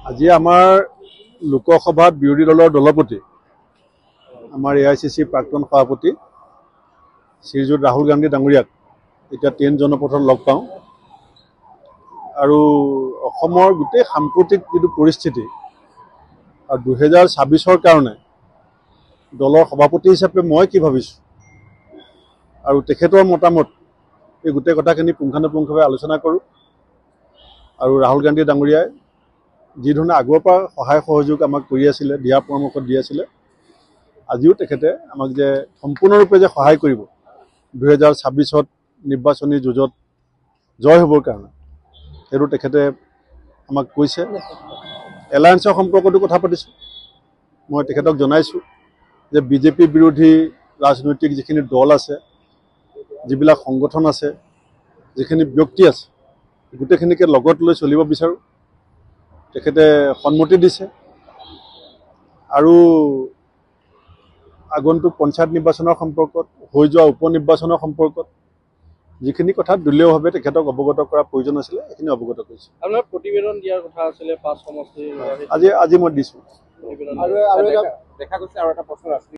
আজি আমাৰ লোকসভাত বিৰোধী দলৰ দলপতি আমাৰ AICC প্ৰাক্তন সভাপতি শ্ৰীযুত ৰাহুল গান্ধী ডাঙৰীয়াক এতিয়া 10 জনপথত লগ পাওঁ আৰু অসমৰ গোটেই সাম্প্ৰতিক যিটো পৰিস্থিতি আৰু 2026ৰ কাৰণে দলৰ সভাপতি হিচাপে মই কি ভাবিছোঁ আৰু তেখেতৰ মতামত এই গোটেই কথাখিনি পুংখানুপুংখভাৱে আলোচনা কৰোঁ আৰু ৰাহুল গান্ধী ডাঙৰীয়াই যি ধৰণে আগৰ পৰা সহায় সহযোগ আমাক কৰি আছিলে দিহা পৰামৰ্শ দি আছিলে আজিও তেখেতে আমাক যে সম্পূৰ্ণৰূপে যে সহায় কৰিব 2026ত নিৰ্বাচনী যুঁজত জয় হ'বৰ কাৰণে সেইটো তেখেতে আমাক কৈছে এলায়েন্সৰ সম্পৰ্কতো কথা পাতিছোঁ মই তেখেতক জনাইছোঁ যে বিজেপি বিৰোধী ৰাজনৈতিক যিখিনি দল আছে যিবিলাক সংগঠন আছে যিখিনি ব্যক্তি আছে গোটেইখিনিকে লগত লৈ চলিব বিচাৰোঁ তেখেতে সন্মতি দিছে আৰু আগন্তুক পঞ্চায়ত নিৰ্বাচনৰ সম্পৰ্কত হৈ যোৱা উপনিৰ্বাচনৰ সম্পৰ্কত যিখিনি কথা দলীয়ভাৱে তেখেতক অৱগত কৰাৰ প্ৰয়োজন আছিলে সেইখিনি অৱগত কৰিছে আপোনাৰ প্ৰতিবেদন দিয়াৰ কথা আছিলে 5 সমষ্টি আজি মই দিছোঁ আৰু দেখা গৈছে আৰু এটা প্ৰশ্ন আছে